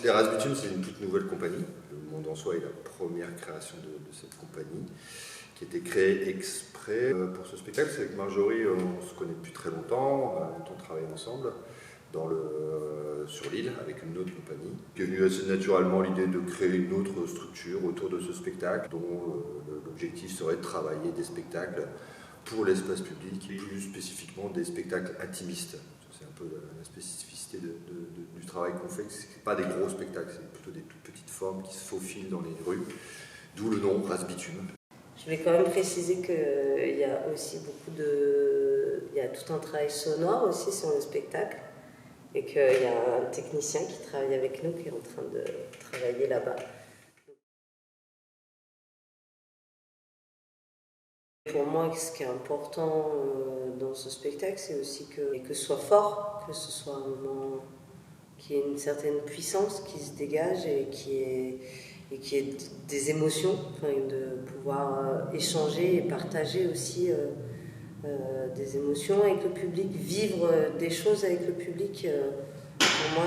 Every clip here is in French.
Les Rasputin, c'est une toute nouvelle compagnie. Le Monde en Soi est la première création de cette compagnie qui a été créée exprès pour ce spectacle. C'est avec Marjorie, on se connaît depuis très longtemps, on a longtemps travaillé ensemble sur l'île avec une autre compagnie. Il est venu assez naturellement l'idée de créer une autre structure autour de ce spectacle dont l'objectif serait de travailler des spectacles pour l'espace public et plus spécifiquement des spectacles intimistes. C'est un peu la spécificité du travail qu'on fait, c'est pas des gros spectacles, c'est plutôt des toutes petites formes qui se faufilent dans les rues, d'où le nom Rasputin. Je vais quand même préciser qu'il y a aussi il y a tout un travail sonore aussi sur le spectacle et qu'il y a un technicien qui travaille avec nous qui est en train de travailler là-bas. Pour moi, ce qui est important dans ce spectacle, c'est aussi que ce soit fort, que ce soit un moment qui ait une certaine puissance qui se dégage et qui ait des émotions, de pouvoir échanger et partager aussi des émotions avec le public, vivre des choses avec le public. Pour moi,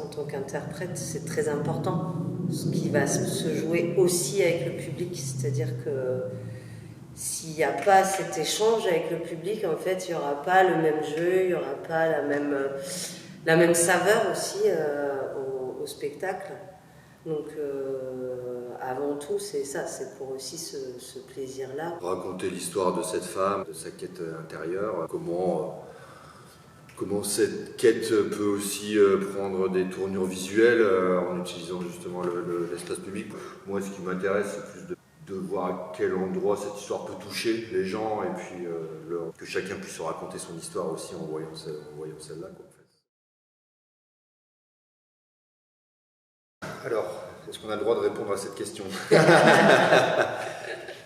en tant qu'interprète, c'est très important. Ce qui va se jouer aussi avec le public, c'est-à-dire que s'il n'y a pas cet échange avec le public, en fait, il n'y aura pas le même jeu, il n'y aura pas la même saveur aussi au spectacle. Donc, avant tout, c'est ça, c'est pour aussi ce plaisir-là. Raconter l'histoire de cette femme, de sa quête intérieure, comment cette quête peut aussi prendre des tournures visuelles en utilisant justement l'espace public. Moi, ce qui m'intéresse, c'est plus de voir à quel endroit cette histoire peut toucher les gens et puis que chacun puisse raconter son histoire aussi en voyant celle-là. Alors, est-ce qu'on a le droit de répondre à cette question?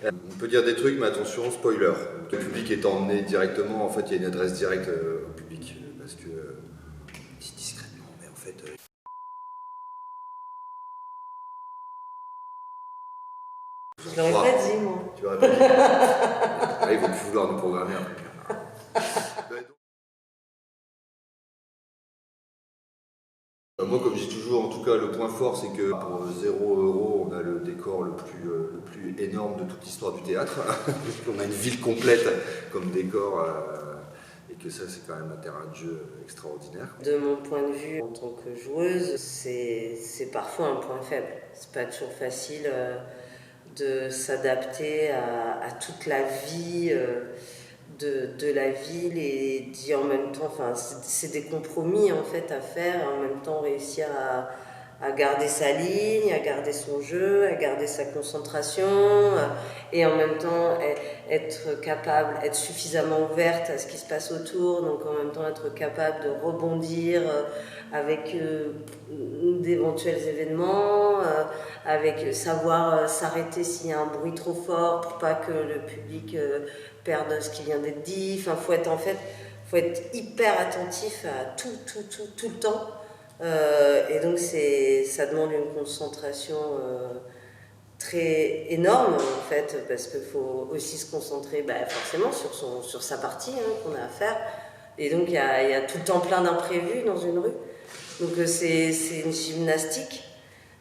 On peut dire des trucs, mais attention, spoiler. Le public est emmené directement, en fait, il y a une adresse directe au public. Parce que, dis discrètement, mais en fait... Je l'aurais pas dit, moi. Tu l'aurais pas dit. Ah, ils vont plus vouloir nous programmer après. Moi, comme je dis toujours, en tout cas, le point fort, c'est que pour 0 €, on a le décor le plus énorme de toute l'histoire du théâtre. On a une ville complète comme décor, et que ça, c'est quand même un terrain de jeu extraordinaire. De mon point de vue, en tant que joueuse, c'est parfois un point faible. C'est pas toujours facile de s'adapter à toute la vie de la ville et d'y en même temps, c'est des compromis en fait à faire, en même temps réussir à garder sa ligne, à garder son jeu, à garder sa concentration et en même temps être capable, être suffisamment ouverte à ce qui se passe autour, donc en même temps être capable de rebondir avec d'éventuels événements, avec savoir s'arrêter s'il y a un bruit trop fort pour pas que le public perde ce qui vient d'être dit. Faut être hyper attentif à tout le temps. Et donc ça demande une concentration très énorme en fait, parce qu'il faut aussi se concentrer forcément sur sa partie qu'on a à faire. Et donc il y a tout le temps plein d'imprévus dans une rue. Donc c'est une gymnastique.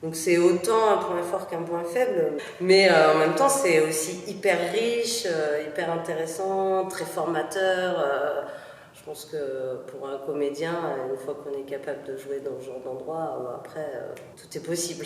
Donc c'est autant un point fort qu'un point faible, mais en même temps c'est aussi hyper riche, hyper intéressant, très formateur. Je pense que pour un comédien, une fois qu'on est capable de jouer dans ce genre d'endroit, après tout est possible.